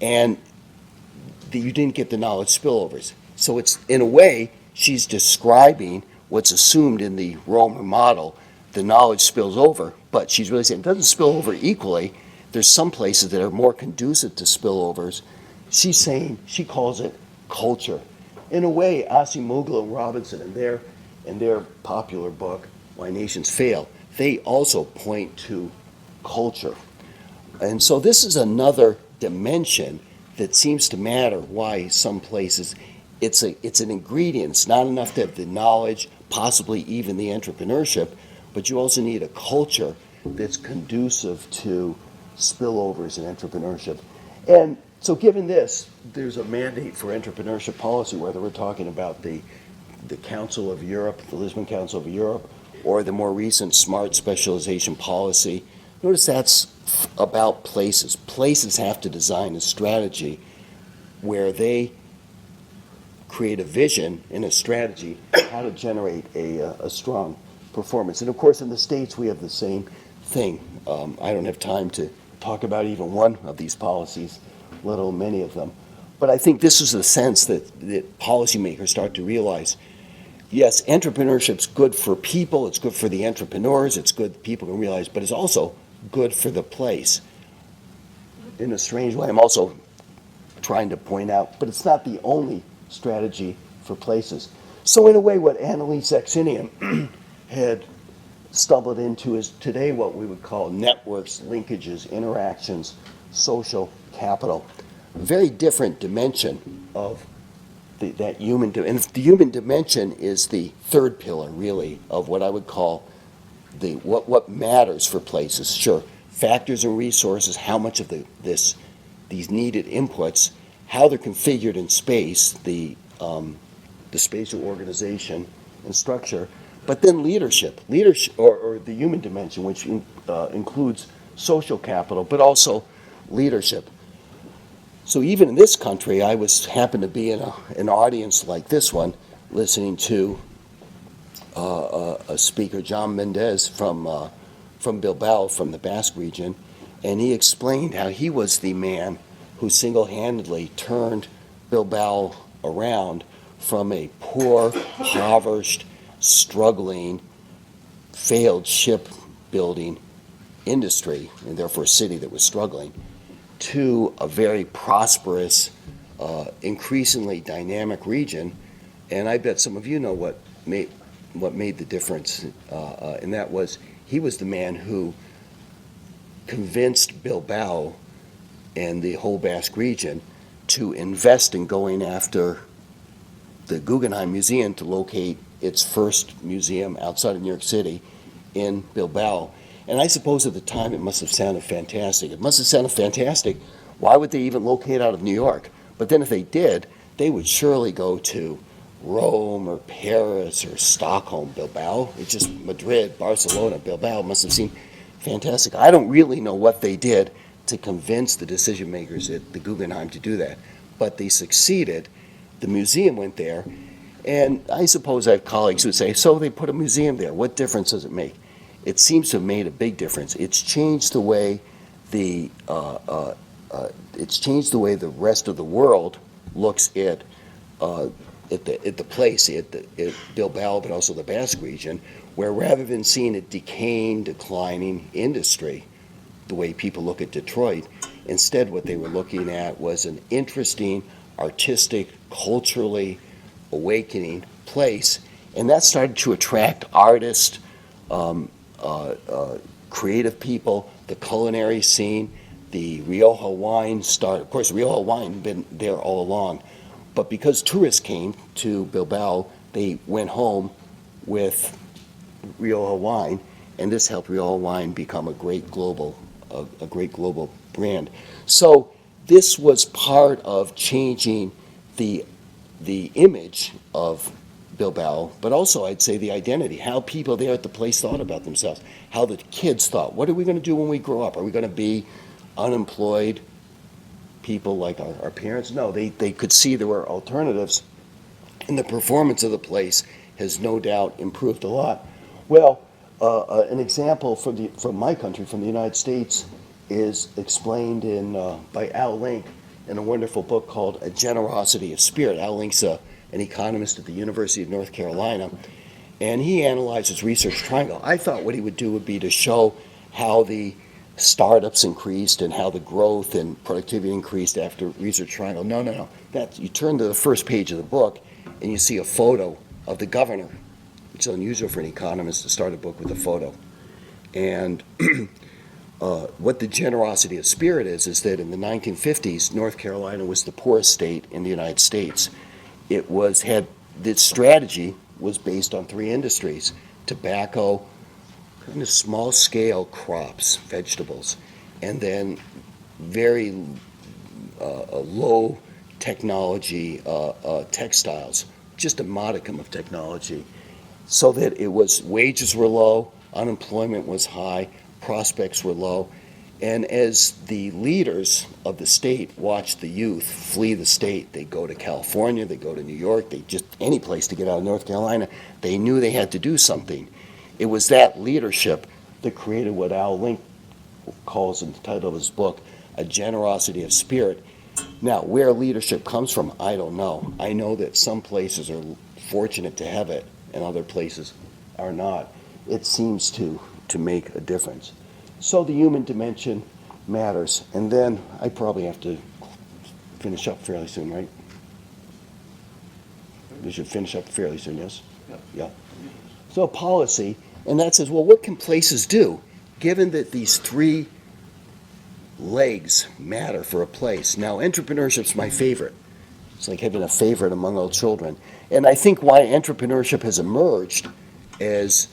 And you didn't get the knowledge spillovers. So it's, in a way, she's describing what's assumed in the Romer model. The knowledge spills over, but she's really saying it doesn't spill over equally. There's some places that are more conducive to spillovers. She's saying, she calls it culture. In a way, Acemoglu and Robinson, in their popular book, Why Nations Fail, they also point to culture. And so this is another dimension that seems to matter why some places it's an ingredient. It's not enough to have the knowledge, possibly even the entrepreneurship, but you also need a culture that's conducive to spillovers in entrepreneurship. And so given this, there's a mandate for entrepreneurship policy, whether we're talking about the Council of Europe, the Lisbon Council of Europe, or the more recent smart specialization policy. Notice that's about places. Places have to design a strategy where they create a vision and a strategy how to generate a strong performance. And of course, in the States, we have the same thing. I don't have time to talk about even one of these policies, let alone many of them. But I think this is the sense that policymakers start to realize, yes, entrepreneurship's good for people, it's good for the entrepreneurs, it's good people can realize, but it's also good for the place. In a strange way, I'm also trying to point out, but it's not the only strategy for places. So in a way, what Annalise Saxenian had stumbled into is today what we would call networks, linkages, interactions, social capital. A very different dimension of that human, and the human dimension is the third pillar, really, of what I would call what matters for places. Sure, factors and resources, how much of these needed inputs, how they're configured in space, the spatial organization and structure, but then leadership, or the human dimension, which includes social capital, but also leadership. So even in this country, I happened to be in an audience like this one, listening to a speaker, John Mendez from Bilbao, from the Basque region, and he explained how he was the man who single-handedly turned Bilbao around from a poor, impoverished, struggling, failed shipbuilding industry, and therefore a city that was struggling, to a very prosperous, increasingly dynamic region. And I bet some of you know what made the difference, and that was he was the man who convinced Bilbao and the whole Basque region to invest in going after the Guggenheim Museum to locate its first museum outside of New York City in Bilbao. And I suppose at the time it must have sounded fantastic. It must have sounded fantastic. Why would they even locate out of New York? But then if they did, they would surely go to Rome or Paris or Stockholm. Bilbao, it's just Madrid, Barcelona, Bilbao must have seemed fantastic. I don't really know what they did to convince the decision makers at the Guggenheim to do that, but they succeeded. The museum went there, and I suppose I have colleagues who would say, so they put a museum there, what difference does it make? It seems to have made a big difference. It's changed the way the rest of the world looks at the place, at Bilbao, but also the Basque region, where rather than seeing a decaying, declining industry, the way people look at Detroit, instead what they were looking at was an interesting, artistic, culturally awakening place, and that started to attract artists, creative people, the culinary scene, the Rioja wine started. Of course, Rioja wine had been there all along, but because tourists came to Bilbao, they went home with Rioja wine, and this helped Rioja wine become a great global brand. So this was part of changing the image of Bilbao, but also I'd say the identity, how people there at the place thought about themselves, how the kids thought, what are we going to do when we grow up? Are we going to be unemployed people like our parents? No, they could see there were alternatives, and the performance of the place has no doubt improved a lot. Well, an example from my country, from the United States, is explained by Al Link in a wonderful book called A Generosity of Spirit. Al Link's an economist at the University of North Carolina, and he analyzes Research Triangle. I thought what he would do would be to show how the startups increased and how the growth and productivity increased after Research Triangle. No. You turn to the first page of the book, and you see a photo of the governor, which is unusual for an economist to start a book with a photo. And what the generosity of spirit is that in the 1950s, North Carolina was the poorest state in the United States. Its strategy was based on three industries: tobacco, kind of small-scale crops, vegetables, and then very low technology textiles, just a modicum of technology, so that wages were low, unemployment was high, prospects were low. And as the leaders of the state watched the youth flee the state, they go to California, they go to New York, they just any place to get out of North Carolina, they knew they had to do something. It was that leadership that created what Al Link calls in the title of his book, A Generosity of Spirit. Now, where leadership comes from, I don't know. I know that some places are fortunate to have it and other places are not. It seems to make a difference. So the human dimension matters. And then I probably have to finish up fairly soon, right? We should finish up fairly soon, yes? Yeah. So policy, and that says, well, what can places do, given that these three legs matter for a place? Now, entrepreneurship's my favorite. It's like having a favorite among all children. And I think why entrepreneurship has emerged as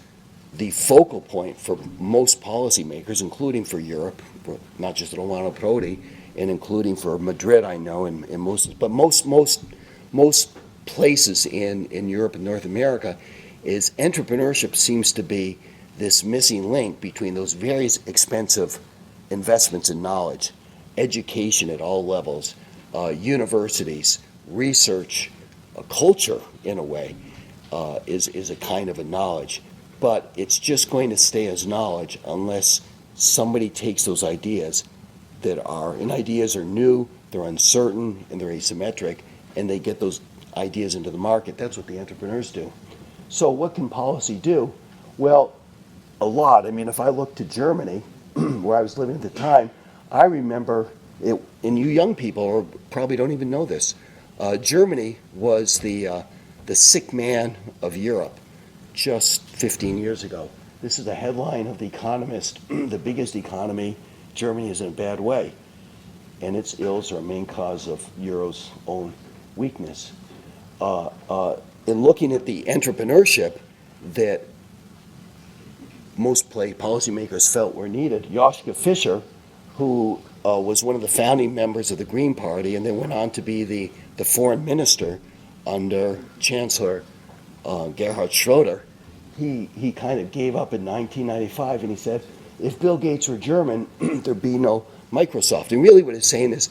the focal point for most policymakers, including for Europe, not just Romano Prodi, and including for Madrid, I know, and most places in Europe and North America, is entrepreneurship seems to be this missing link between those very expensive investments in knowledge, education at all levels, universities, research, culture in a way, is a kind of a knowledge. But it's just going to stay as knowledge unless somebody takes those ideas and ideas are new, they're uncertain, and they're asymmetric, and they get those ideas into the market. That's what the entrepreneurs do. So what can policy do? Well, a lot. I mean, if I look to Germany, where I was living at the time, I remember it, and you young people probably don't even know this, Germany was the sick man of Europe just 15 years ago. This is a headline of The Economist. The biggest economy, Germany is in a bad way, and its ills are a main cause of Euro's own weakness. In looking at the entrepreneurship that most policymakers felt were needed, Joschka Fischer, who was one of the founding members of the Green Party and then went on to be the foreign minister under Chancellor Gerhard Schroeder, he kind of gave up in 1995, and he said, if Bill Gates were German, there'd be no Microsoft. And really what he's saying is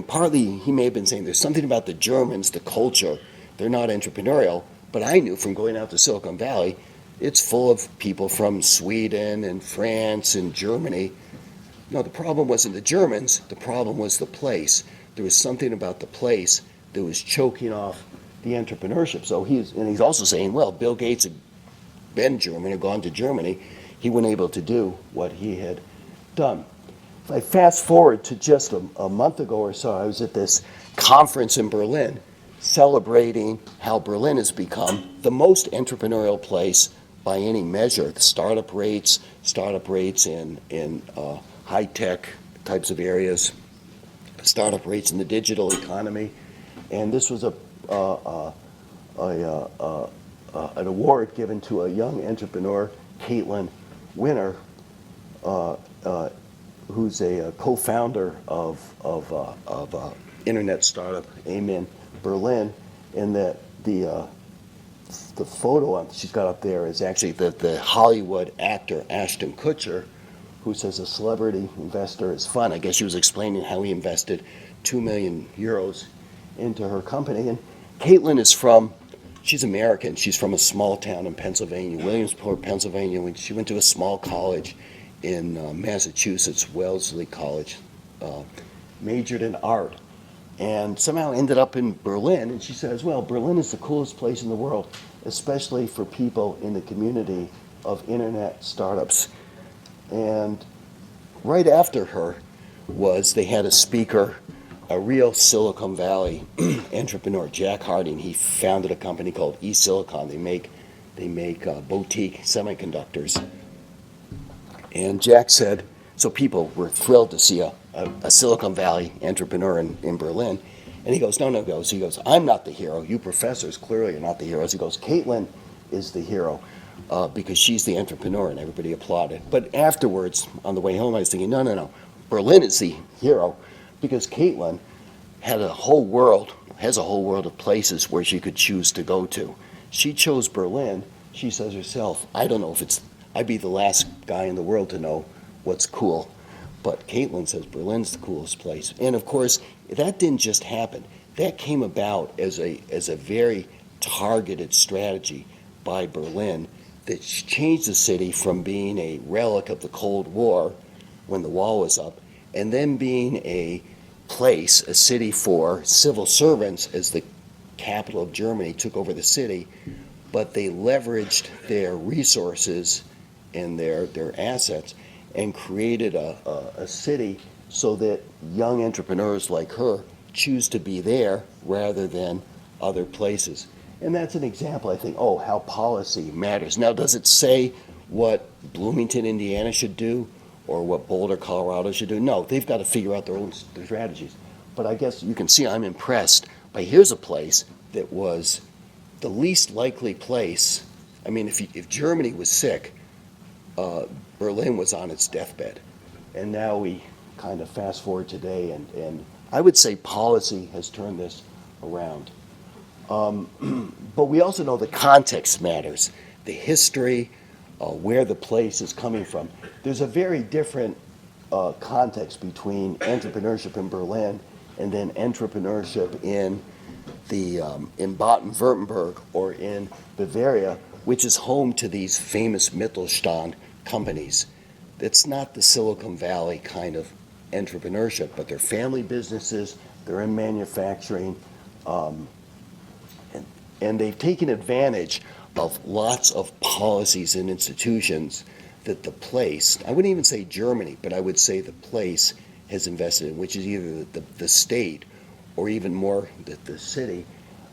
partly he may have been saying there's something about the Germans, the culture, they're not entrepreneurial, but I knew from going out to Silicon Valley, it's full of people from Sweden and France and Germany. No, the problem wasn't the Germans, the problem was the place. There was something about the place that was choking off the entrepreneurship. So he's also saying, well, Bill Gates had been German, had gone to Germany, he wasn't able to do what he had done. If I fast forward to just a month ago or so, I was at this conference in Berlin celebrating how Berlin has become the most entrepreneurial place by any measure. The startup rates in high-tech types of areas, startup rates in the digital economy. And this was an award given to a young entrepreneur, Caitlin Winner, who's a co-founder of internet startup AIM in Berlin, and that the photo she's got up there is actually the Hollywood actor Ashton Kutcher, who says a celebrity investor is fun. I guess she was explaining how he invested 2 million euros into her company. And Caitlin she's American. She's from a small town in Pennsylvania, Williamsport, Pennsylvania. She went to a small college in Massachusetts, Wellesley College, majored in art, and somehow ended up in Berlin. And she says, well, Berlin is the coolest place in the world, especially for people in the community of internet startups. And right after her they had a speaker, a real Silicon Valley entrepreneur, Jack Harding. He founded a company called eSilicon. They make boutique semiconductors. And Jack said, so people were thrilled to see a Silicon Valley entrepreneur in Berlin. And he goes, no, he goes, I'm not the hero. You professors clearly are not the heroes. He goes, Caitlin is the hero because she's the entrepreneur, and everybody applauded. But afterwards, on the way home, I was thinking, no, Berlin is the hero because Caitlin has a whole world of places where she could choose to go to. She chose Berlin. She says herself, I don't know if I'd be the last guy in the world to know what's cool. But Caitlin says Berlin's the coolest place. And of course, that didn't just happen. That came about as a very targeted strategy by Berlin that changed the city from being a relic of the Cold War when the wall was up, and then being a city for civil servants as the capital of Germany took over the city, but they leveraged their resources and their assets and created a city so that young entrepreneurs like her choose to be there rather than other places. And that's an example, I think, how policy matters. Now, does it say what Bloomington, Indiana should do or what Boulder, Colorado should do? No, they've got to figure out their own strategies. But I guess you can see I'm impressed by here's a place that was the least likely place. I mean, if Germany was sick, Berlin was on its deathbed. And now we kind of fast forward today, and I would say policy has turned this around. But we also know the context matters, the history, where the place is coming from. There's a very different context between entrepreneurship in Berlin and then entrepreneurship in Baden-Württemberg or in Bavaria, which is home to these famous Mittelstand companies. It's not the Silicon Valley kind of entrepreneurship, but they're family businesses, they're in manufacturing, and they've taken advantage of lots of policies and institutions that the place, I wouldn't even say Germany, but I would say the place has invested in, which is either the state or even more the city.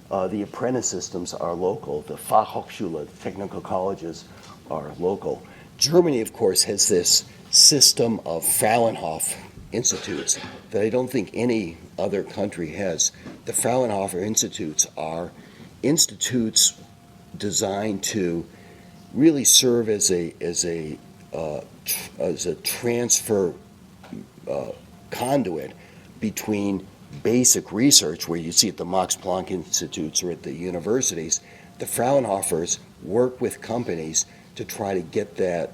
The apprentice systems are local. The Fachhochschule, the technical colleges, are local. Germany, of course, has this system of Fraunhofer institutes that I don't think any other country has. The Fraunhofer institutes are institutes designed to really serve as a transfer conduit between basic research, where you see at the Max Planck Institutes or at the universities. The Fraunhofers work with companies to try to get that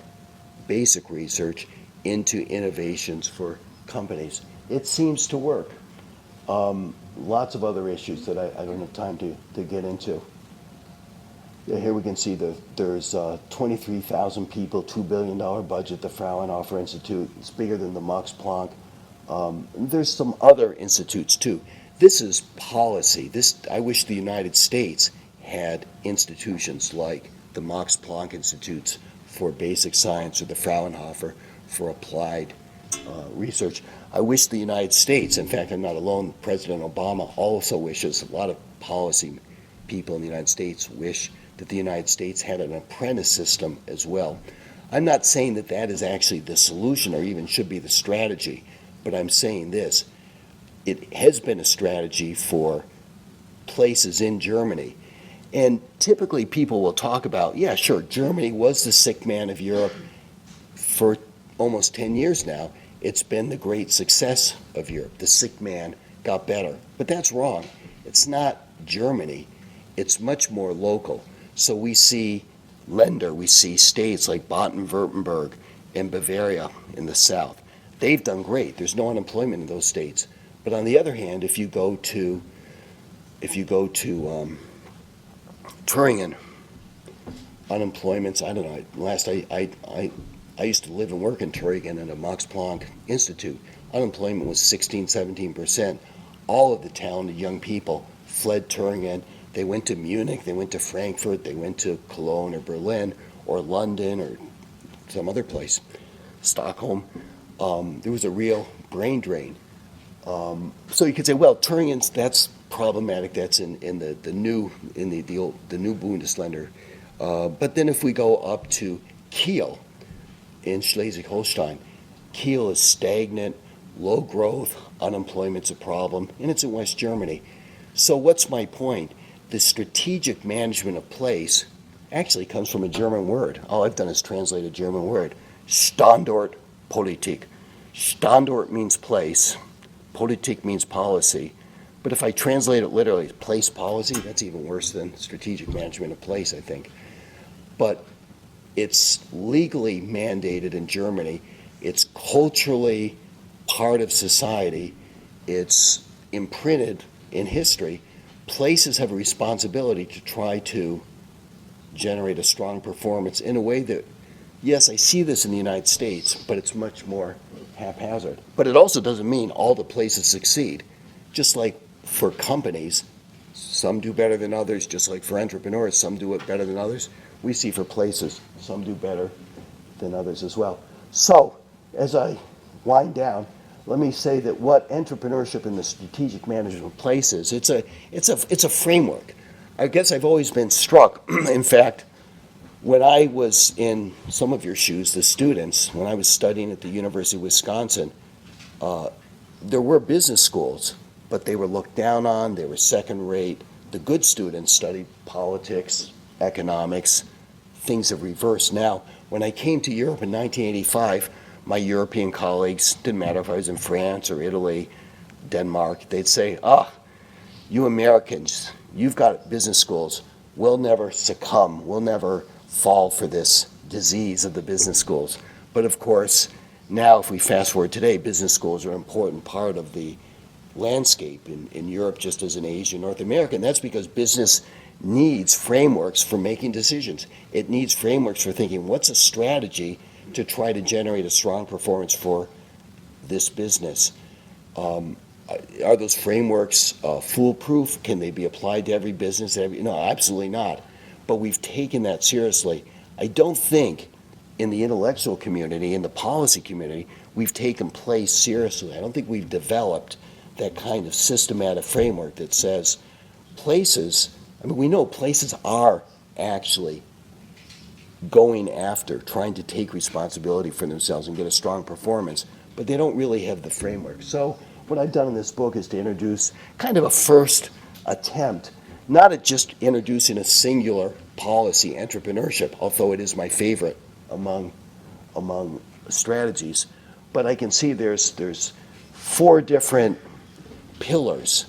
basic research into innovations for companies. It seems to work. Lots of other issues that I don't have time to get into. Yeah, here we can see there's 23,000 people, $2 billion budget, the Fraunhofer Institute. It's bigger than the Max Planck. There's some other institutes too. This is policy. I wish the United States had institutions like the Max Planck Institutes for basic science or the Fraunhofer for applied research. I wish the United States, in fact, I'm not alone, President Obama also wishes, a lot of policy people in the United States wish that the United States had an apprentice system as well. I'm not saying that that is actually the solution or even should be the strategy, but I'm saying this. It has been a strategy for places in Germany. And typically people will talk about, yeah, sure, Germany was the sick man of Europe for almost 10 years now. It's been the great success of Europe. The sick man got better. But that's wrong. It's not Germany. It's much more local. So we see Länder, we see states like Baden-Württemberg and Bavaria in the south. They've done great. There's no unemployment in those states. But on the other hand, if you go to Turingen, unemployment's, I don't know, I used to live and work in Turingen at a Max Planck Institute. Unemployment was 16, 17%. All of the talented young people fled Turingen. They went to Munich, they went to Frankfurt, they went to Cologne or Berlin or London or some other place, Stockholm. There was a real brain drain. So you could say, well, Turingen's, that's problematic. That's in the new Bundesländer. But then if we go up to Kiel in Schleswig-Holstein, Kiel is stagnant, low growth, unemployment's a problem, and it's in West Germany. So what's my point? The strategic management of place actually comes from a German word. All I've done is translate a German word, Standortpolitik. Standort means place, Politik means policy. But if I translate it literally, place policy, that's even worse than strategic management of place, I think. But it's legally mandated in Germany. It's culturally part of society. It's imprinted in history. Places have a responsibility to try to generate a strong performance in a way that, yes, I see this in the United States, but it's much more haphazard. But it also doesn't mean all the places succeed. Just like for companies, some do better than others, just like for entrepreneurs, some do it better than others. We see for places, some do better than others as well. So, as I wind down, let me say that what entrepreneurship in the strategic management of places, it's a framework. I guess I've always been struck, in fact, when I was in some of your shoes, the students, when I was studying at the University of Wisconsin, there were business schools, but they were looked down on, they were second rate. The good students studied politics, economics, things have reversed now. When I came to Europe in 1985, my European colleagues, didn't matter if I was in France or Italy, Denmark, they'd say, you Americans, you've got business schools, we'll never succumb, we'll never fall for this disease of the business schools. But of course, now if we fast forward today, business schools are an important part of the landscape in Europe, just as in Asia, North America, and that's because business needs frameworks for making decisions. It needs frameworks for thinking, what's a strategy to try to generate a strong performance for this business? Are those frameworks foolproof? Can they be applied to every business? No, absolutely not. But we've taken that seriously. I don't think in the intellectual community, in the policy community, we've taken place seriously. I don't think we've developed that kind of systematic framework that says places, I mean, we know places are actually going after, trying to take responsibility for themselves and get a strong performance, but they don't really have the framework. So what I've done in this book is to introduce kind of a first attempt, not at just introducing a singular policy, entrepreneurship, although it is my favorite among strategies, but I can see there's 4 different pillars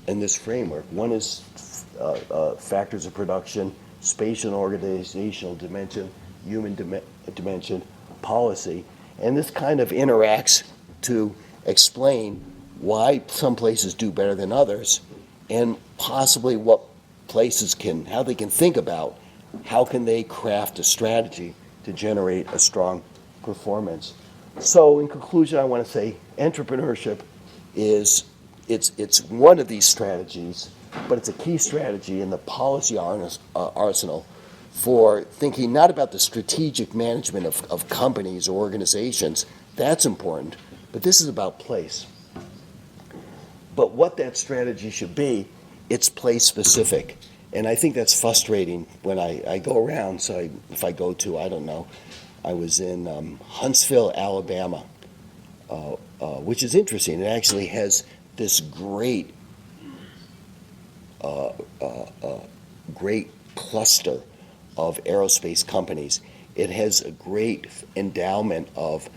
in this framework. One is factors of production, spatial and organizational dimension, human dimension, policy, and this kind of interacts to explain why some places do better than others and possibly what places how they can think about how can they craft a strategy to generate a strong performance. So in conclusion, I want to say entrepreneurship is it's one of these strategies, but it's a key strategy in the policy arsenal for thinking not about the strategic management of companies or organizations. That's important, but this is about place. But what that strategy should be, it's place specific. And I think that's frustrating when I go around. So if I go to, I don't know, I was in Huntsville, Alabama, which is interesting. It actually has this great cluster of aerospace companies. It has a great endowment of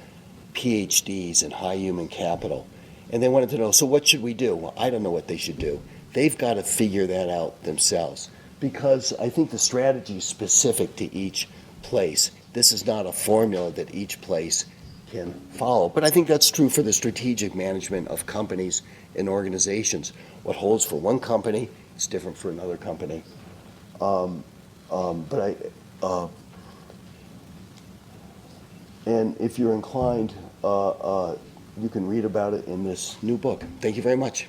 PhDs and high human capital. And they wanted to know, so what should we do? Well, I don't know what they should do. They've got to figure that out themselves, because I think the strategy is specific to each place. This is not a formula that each place can follow. But I think that's true for the strategic management of companies and organizations. What holds for one company is different for another company. And if you're inclined, you can read about it in this new book. Thank you very much.